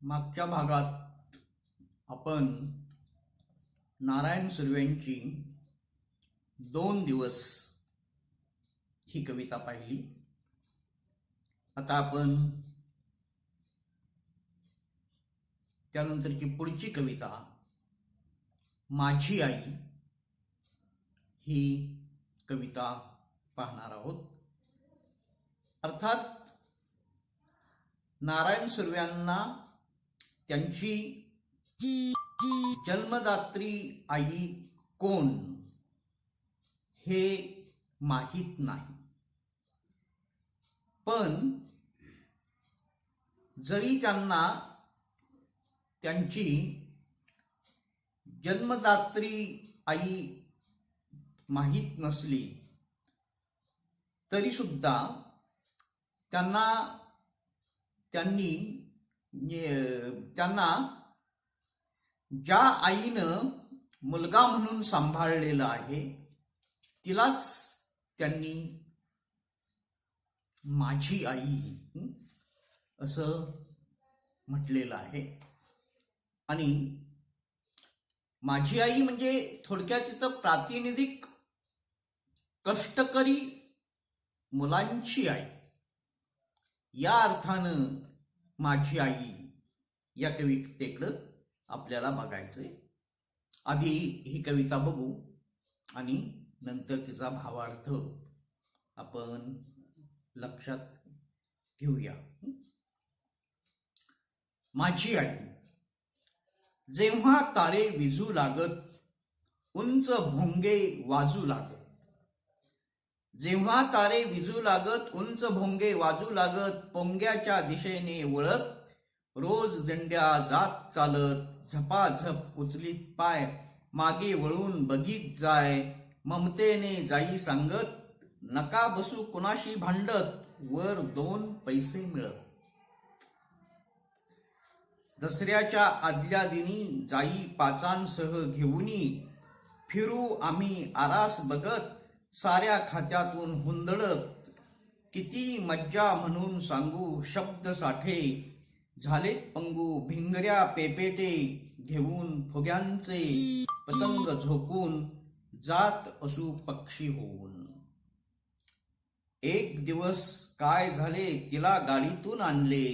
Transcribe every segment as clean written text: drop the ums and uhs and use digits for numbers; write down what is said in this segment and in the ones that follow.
मागच्या भागात आपण नारायण सुर्वेंची 2 दिवस ही कविता पाहिली. आता आपण त्यानंतरची पुढची कविता माझी आई ही कविता पाहणार आहोत. अर्थात नारायण सुर्व्यांना त्यांची जन्मदात्री आई कोण हे माहीत नाही, पण जरी त्यांना त्यांची जन्मदात्री आई माहीत नसली तरी सुद्धा त्यांना ज्या आईनं मुलगा म्हणून सांभाळलेलं आहे तिलाच त्यांनी माझी आई असं म्हटलेलं आहे. आणि माझी आई म्हणजे थोडक्यात इथं प्रातिनिधिक कष्टकरी मुलांची आई या अर्थानं माझी आई या कवितेकडं आपल्याला बघायचंय. आधी ही कविता बघू आणि नंतर तिचा भावार्थ आपण लक्षात घेऊया. माझी आई. जेव्हा तारे विजू लागत उंच भोंगे वाजू लागत, जेव्हा तारे विजू लागत उंच भोंगे वाजू लागत, पोंग्याच्या दिशेने वळत रोज दिंड्या जात चालत, झपाझप उचलीत पाय मागे वळून बघीत जाय, ममतेने जाई सांगत नका बसू कुणाशी भांडत, वर 2 पैसे मिळत. दसऱ्याच्या आदल्या दिनी जाई पाचांसह घेऊनी, फिरू आम्ही आरास बघत साऱ्या खात्यातून हुंदडत, किती मज्जा म्हणून सांगू शब्द साठे, झालेत पंगू भिंगऱ्या पेपेटे, घेऊन फुग्यांचे पतंग झोपून जात असू पक्षी होऊन. एक दिवस काय झाले तिला गाडीतून आणले,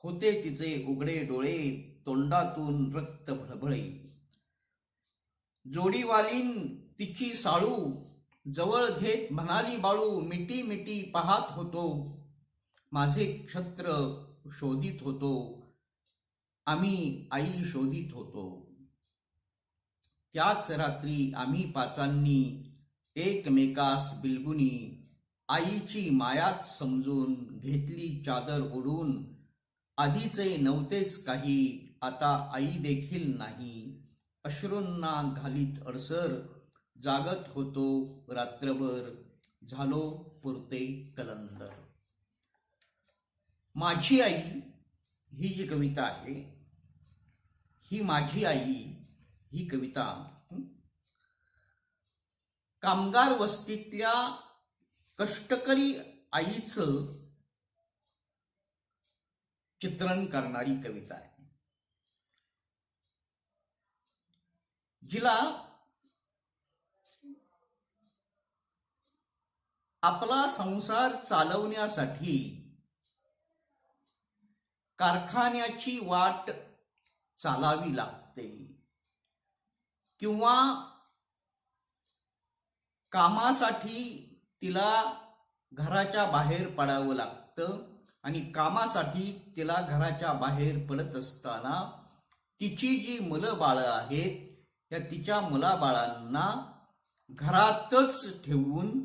होते तिचे उघडे डोळे तोंडातून रक्त भळभळे, जोडीवालीन तिची साळू जवळ घेत म्हणाली बाळू, मिठी मिठी पाहत होतो माझे क्षत्र शोधित होतो, आम्ही आई शोधित होतो. त्याच रात्री आम्ही पाचांनी एकमेकास बिलगुनी, आईची मायाच समजून घेतली चादर ओढून, आधीचे नव्हतेच काही आता आई देखील नाही, अश्रूंना घालीत अडसर जागत होतो रात्रभर, झालो पुरते कलंदर. माझी आई ही जी कविता आहे ही माझी आई ही कविता कामगार वस्तीतल्या कष्टकरी आईचं चित्रण करणारी कविता आहे. जिला आपला संसार चालवण्यासाठी कारखान्याची वाट चालावी लागते किंवा कामासाठी तिला घराच्या बाहेर पडावं लागतं, आणि कामासाठी तिला घराच्या बाहेर पडत असताना तिची जी मुलं बाळं आहेत त्या तिच्या मुलाबाळांना घरातच ठेवून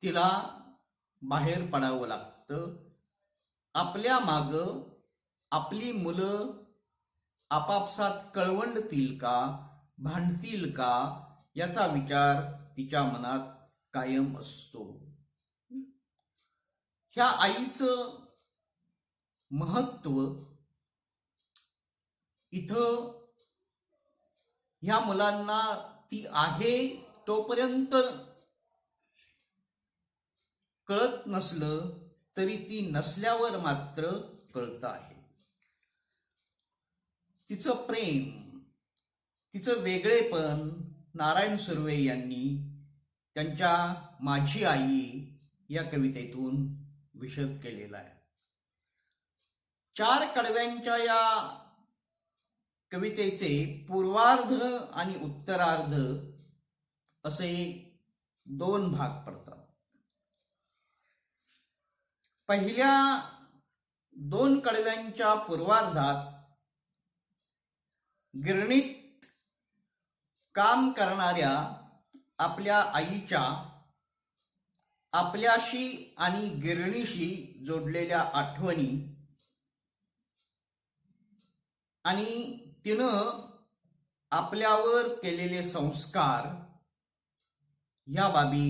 तिला बाहेर पडावं लागतं. आपल्या माग आपली मुलं आपापसात कळवंडतील का, भांडतील का याचा विचार तिच्या मनात कायम असतो. ह्या आईचं महत्व इथं ह्या मुलांना ती आहे तोपर्यंत कळत नसलं तरी ती नसल्यावर मात्र कळत आहे. तिचं प्रेम, तिचं वेगळेपण नारायण सुर्वे यांनी त्यांच्या माझी आई या कवितेतून विशद केलेला आहे. 4 कडव्यांच्या या कवितेचे पूर्वार्ध आणि उत्तरार्ध असे 2 भाग पडतात. पहिल्या 2 कडव्यांच्या पूर्वार्धात गिरणीत काम करणाऱ्या आपल्या आईच्या आपल्याशी आणि गिरणीशी जोडलेल्या आठवणी आणि तिनं आपल्यावर केलेले संस्कार ह्या बाबी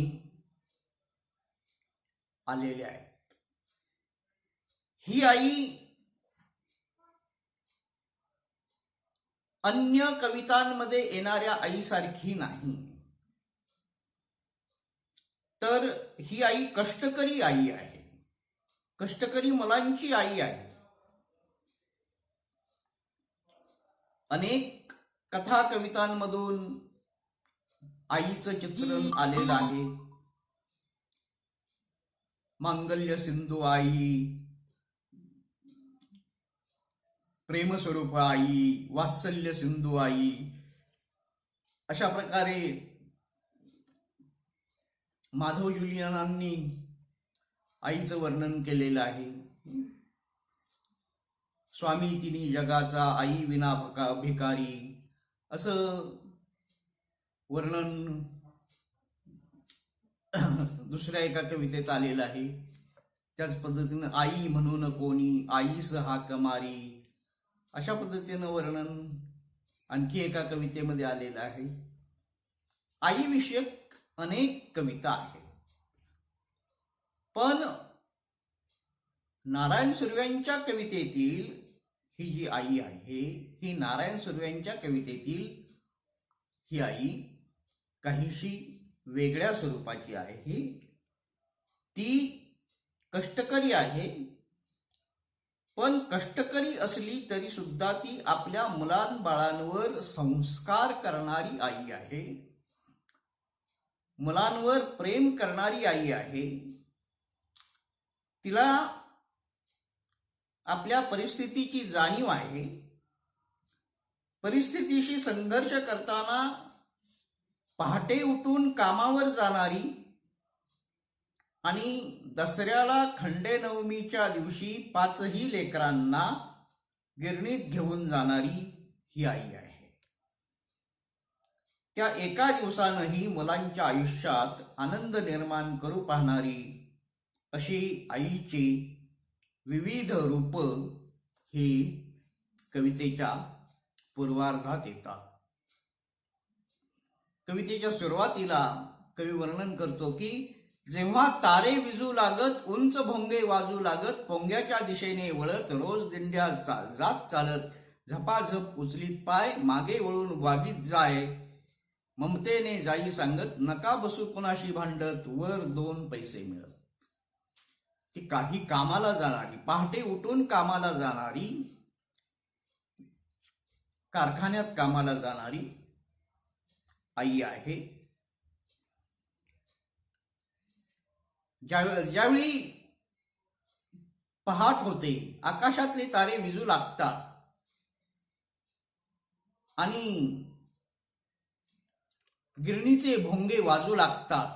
आलेल्या आहेत. ही आई अन्य कवितांमध्ये येणाऱ्या आईसारखी नाही, तर ही आई कष्टकरी आई आहे, कष्टकरी मुलांची आई आहे. अनेक कथा कवितांमधून आईचं चित्रण आलेलं आहे. मांगल्य सिंधू आई, प्रेमस्वरूप आई, वात्सल्य सिंधू आई, अशा प्रकारे माधव जुलियनांनी आईचं वर्णन केलेलं आहे. स्वामी तिनी जगाचा आई विना भिकारी असं वर्णन दुसऱ्या एका कवितेत आलेलं आहे. त्याच पद्धतीनं आई म्हणून कोणी, आईस हाक मारी, अशा पद्धतीनं वर्णन आणखी एका कवितेमध्ये आलेलं आहे. आईविषयक अनेक कविता आहेत, पण नारायण सुर्व्यांच्या कवितेतील ही जी आई आहे, ही नारायण सुर्व्यांच्या कवितेतील ही आई काहीशी वेगळ्या स्वरूपाची आहे. ती कष्टकरी आहे, पण कष्टकरी असली तरी सुद्धा ती आपल्या मुलांबाळांवर संस्कार करणारी आई आहे, मुलांवर प्रेम करणारी आई आहे. तिला आपल्या परिस्थितीची जाणीव आहे. परिस्थितीशी संघर्ष करताना पहाटे उठून कामावर जाणारी आणि दसऱ्याला खंडेनवमीच्या दिवशी 5ही लेकरांना गिरणीत घेऊन जाणारी ही आई आहे. त्या एका दिवसानंही मुलांच्या आयुष्यात आनंद निर्माण करू पाहणारी अशी आईची विविध रूप ही कवितेच्या पूर्वार्धात येतात. कवितेच्या सुरुवातीला कवी वर्णन करतो की जेव्हा तारे विजू लागत, उंच भोंगे वाजू लागत, पोंग्याच्या दिशेने वळत, रोज दिंड्या जात चालत, झपाझप उचलीत पाय, मागे वळून वागीत जाय, ममतेने जाई सांगत, नका बसू कुणाशी भांडत, वर 2 पैसे मिळत. ती काही कामाला जाणारी, पहाटे उठून कामाला जाणारी, कारखान्यात कामाला जाणारी आई आहे. ज्यावेळी पहाट होते, आकाशातले तारे विजू लागतात आणि गिरणीचे भोंगे वाजू लागतात,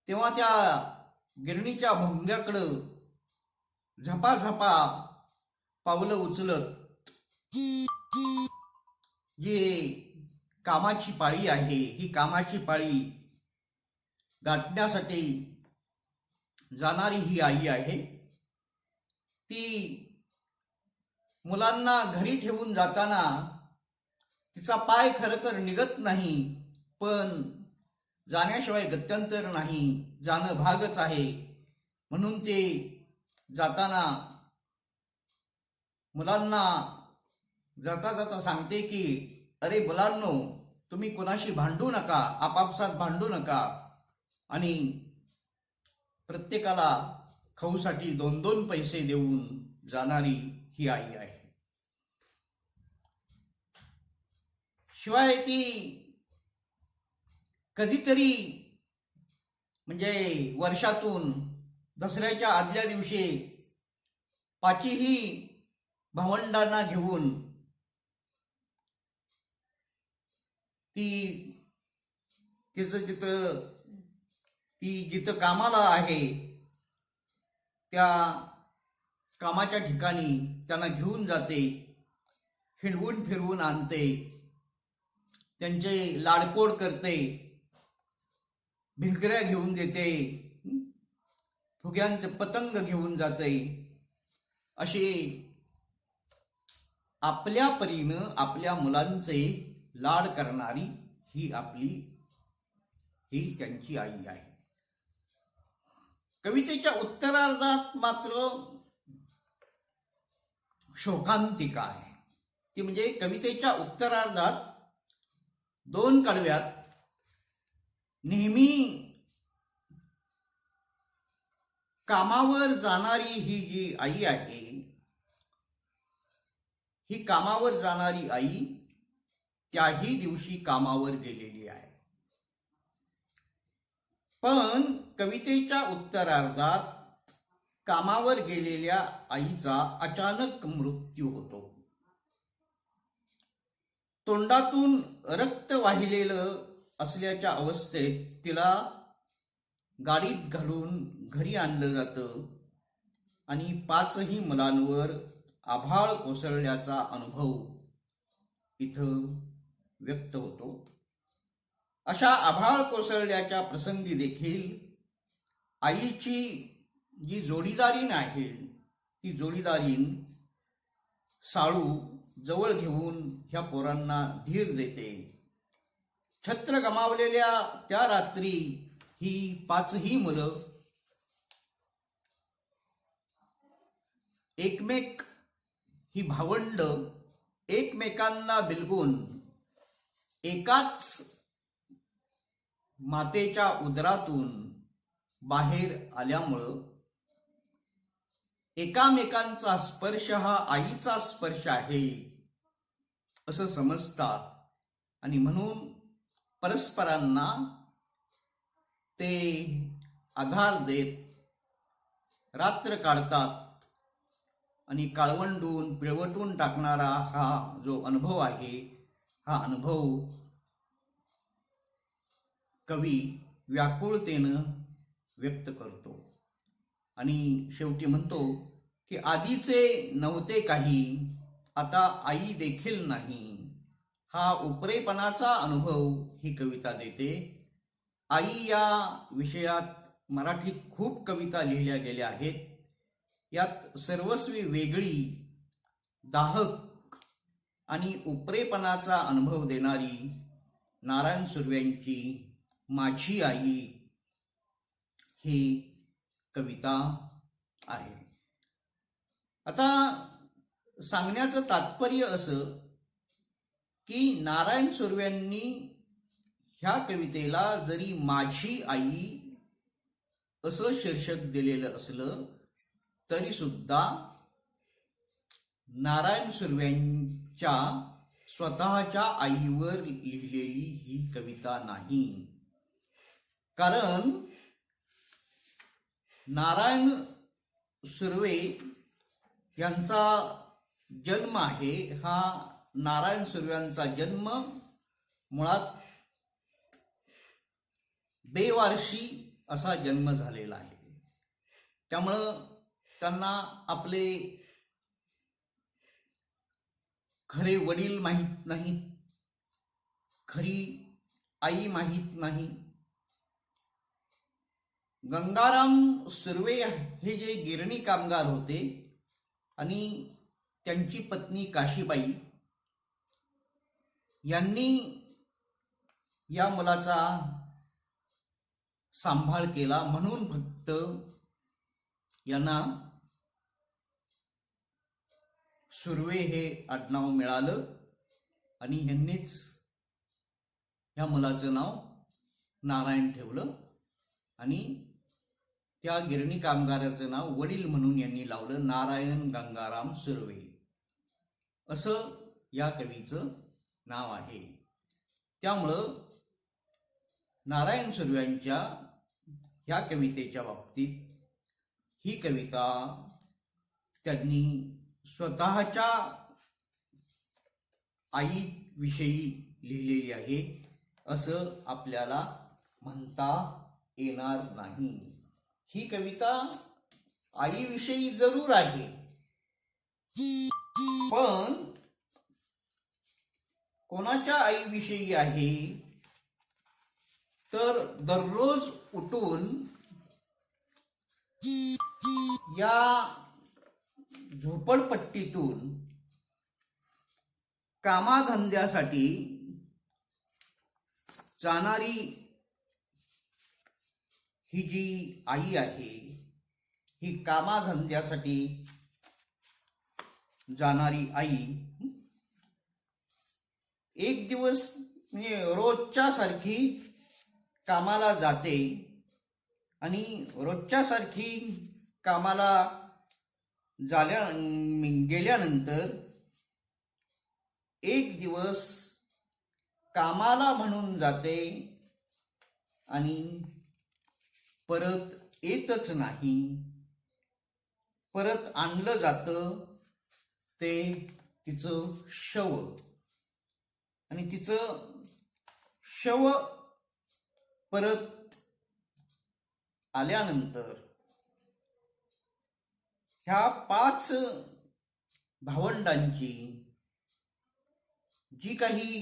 तेव्हा त्या गिरणीच्या भोंग्याकडं झपाझपा पावलं उचलत जी कामाची पाळी आहे, ही कामाची पाळी गाठण्यासाठी जाणारी ही आई आहे. ती मुलांना घरी ठेवून जाताना तिचा पाय खरं तर निघत नाही, पण जाण्याशिवाय गत्यंतर नाही, जाणं भागच आहे. म्हणून ते जाताना मुलांना जाता जाता सांगते की अरे मुलांनो, तुम्ही कोणाशी भांडू नका, आपापसात भांडू नका. आणि प्रत्येकाला खाऊसाठी 2-2 पैसे देऊन जाणारी ही आई आहे. शिवाय ती कधीतरी म्हणजे वर्षातून दसऱ्याच्या आदल्या दिवशी पाचीही भावंडांना घेऊन ती जिथं कामाला आहे त्या कामाच्या ठिकाणी त्यांना घेऊन जाते, हिंडवून फिरवून आणते, त्यांचे लाडकोड करते, भिंकऱ्या घेऊन देते, फुग्यांचे पतंग घेऊन जाते. अशी आपल्या परीनं आपल्या मुलांचे लाड करणारी ही त्यांची आई आहे. कवितेच्या उत्तरार्धात मात्र शोकांतिका आहे. ती म्हणजे कवितेच्या उत्तरार्धात 2 कडव्यात नेहमी कामावर जाणारी ही जी आई आहे, ही कामावर जाणारी आई त्याही दिवशी कामावर गेलेली आहे. पण कवितेच्या उत्तरार्धात कामावर गेलेल्या आईचा अचानक मृत्यू होतो. तोंडातून रक्त वाहिलेलं असल्याच्या अवस्थेत तिला गाडीत घालून घरी आणलं जातं आणि 5ही मुलांवर आभाळ कोसळल्याचा अनुभव इथं व्यक्त होतो. अशा आभाळ कोसळल्याच्या प्रसंगी देखील आईची जी जोडीदारीण आहे, ती जोडीदारीण साळू जवळ घेऊन ह्या पोरांना धीर देते. छत्र गमावलेल्या त्या रात्री ही 5ही मुलं ही भावंड एकमेकांना बिलगून एकाच मातेच्या उदरातून बाहेर आल्यामुळं एकामेकांचा स्पर्श हा आईचा स्पर्श आहे असं समजतात आणि म्हणून परस्परांना ते आधार देत रात्र काढतात. आणि काळवंडून पिळवटून टाकणारा हा जो अनुभव आहे, हा अनुभव कवी व्याकुळतेनं व्यक्त करतो आणि शेवटी म्हणतो की आधीचे नव्हते काही, आता आई देखील नाही. हा उपरेपणाचा अनुभव ही कविता देते. आई या विषयात मराठीत खूप कविता लिहिल्या गेल्या आहेत. यात सर्वस्वी वेगळी, दाहक आणि उपरेपणाचा अनुभव देणारी नारायण सुर्व्यांची माझी आई ही कविता आहे. आता सांगण्याचं तात्पर्य असं की नारायण सुर्व्यांनी ह्या कवितेला जरी माझी आई असं शीर्षक दिलेलं असलं तरी सुद्धा नारायण सुर्व्यांच्या स्वतःच्या आईवर लिहिलेली ही कविता नाही. कारण नारायण सुर्वे यांचा जन्म आहे, हा नारायण सुर्व्यांचा जन्म मुळात बेवारशी असा जन्म झालेला आहे. त्यामुळं त्यांना आपले खरे वडील माहीत नाहीत, खरी आई माहीत नाही. गंगाराम सुर्वे हे जे गिरणी कामगार होते आणि त्यांची पत्नी काशीबाई यांनी या मुलाचा सांभाळ केला, म्हणून फक्त यांना सुर्वे हे आडनाव मिळालं आणि ह्यांनीच ह्या मुलाचं नाव नारायण ठेवलं आणि त्या गिरणी कामगाराचं नाव वडील म्हणून यांनी लावलं, नारायण गंगाराम सुर्वे असं या कवीचं नाव आहे. त्यामुळं नारायण सुर्व्यांच्या ह्या कवितेच्या बाबतीत ही कविता त्यांनी स्वतःच्या आईविषयी लिहिलेली आहे असं आपल्याला म्हणता येणार नाही. ही कविता आईविषयी जरूर आहे, पण कोणाच्या आईविषयी आहे तर दररोज उठून या झोपडपट्टीतून कामाधंद्यासाठी जाणारी ही जी आई आहे, ही कामाधंद्यासाठी जाणारी आई एक दिवस रोजच्या सारखी कामाला जाते आणि रोजच्या सारखी कामाला गेल्यानंतर एक दिवस कामाला म्हणून जाते आणि परत येतच नाही. परत आणलं जातं ते तिचं शव, आणि तिचं शव परत आल्यानंतर ह्या 5 भावंडांची जी काही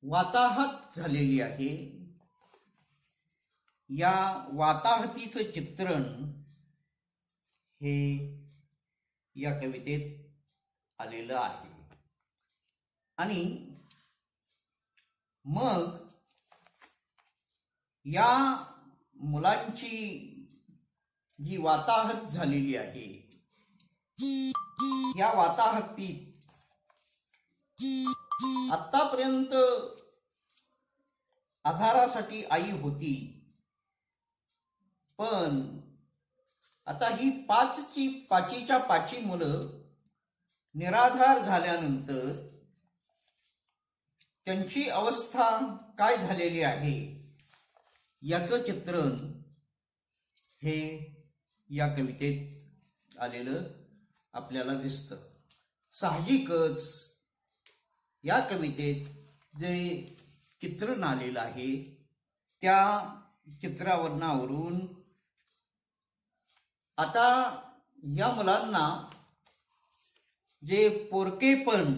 वाताहत झालेली आहे, या वाताहतीचं चित्रण हे या कवितेत आलेलं आहे. आणि मग या मुलांची जी वाताहत झालेली आहे, या वाताहतीत आतापर्यंत आधारासाठी आई होती, पण आता ही पाचीच्या पाची मुलं निराधार झाल्यानंतर त्यांची अवस्था काय झालेली आहे याचं चित्रण हे या कवितेत आलेलं आपल्याला दिसतं. साहजिकच या कवितेत जे चित्रण आलेलं आहे त्या चित्रावरणावरून आता या मुलांना जे पोरकेपण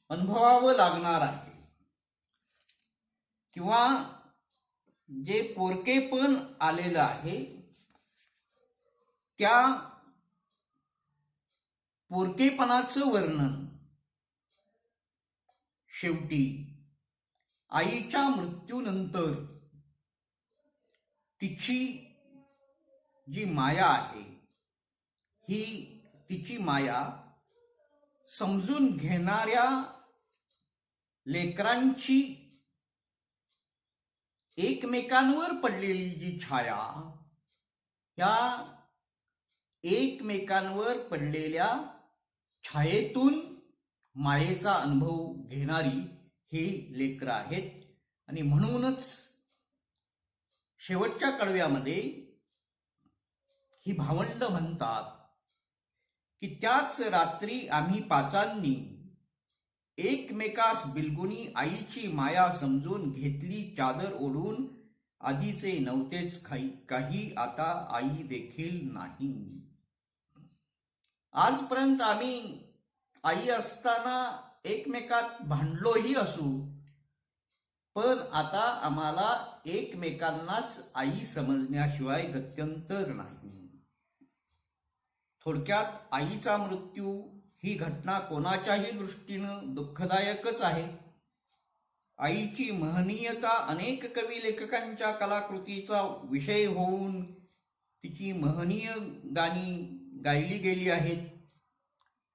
अनुभवावं लागणार आहे, किंवा जे पोरकेपण आलेलं आहे त्या पोरकेपणाचं वर्णन शेवटी आईच्या मृत्यूनंतर तिची जी माया आहे, ही तिची माया समजून घेणाऱ्या लेकरांची एकमेकांवर पडलेली जी छाया, ह्या एकमेकांवर पडलेल्या छायेतून मायेचा अनुभव घेणारी ही लेकरं आहेत. आणि म्हणूनच शेवटच्या कडव्यामध्ये ही भावंड म्हणतात की त्याच रात्री आम्ही पाचांनी एकमेकास बिलगुनी आईची माया समजून घेतली चादर ओढून. आधीचे नव्हतेच काही, आता आई देखील नाही. आजपर्यंत आम्ही आई असताना एकमेकात भांडलोही असू, पण आता आम्हाला एकमेकांनाच आई समजण्याशिवाय गत्यंतर नाही. थोडक्यात आईचा मृत्यू ही घटना कोणाच्याही दृष्टीनं दुःखदायकच आहे. आईची महनीयता अनेक कवी लेखकांच्या कलाकृतीचा विषय होऊन तिची महनीय गाणी गायली गेली आहेत.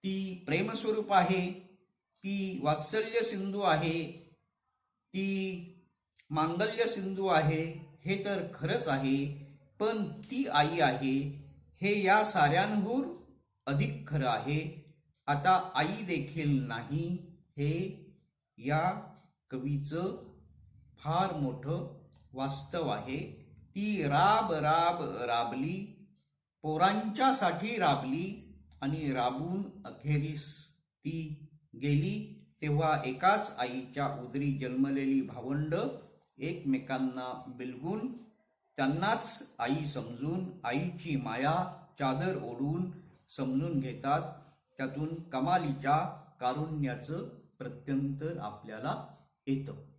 ती प्रेमस्वरूप आहे, ती वात्सल्य सिंधू आहे, ती मांगल्य सिंधू आहे, हे तर खरंच आहे. पण ती आई आहे हे या साऱ्यांहून अधिक खरं आहे. आता आई देखील नाही, हे या कवीचं फार मोठं वास्तव आहे. ती राब राब राबली, पोरांच्यासाठी राबली आणि राबून अखेरीस ती गेली. तेव्हा एकाच आईच्या उदरी जन्मलेली भावंड एकमेकांना बिलगून त्यांनाच आई समजून आईची माया चादर ओढून समजून घेतात. त्यातून कमालीच्या कारुण्याचं प्रत्यंतर आपल्याला येतं.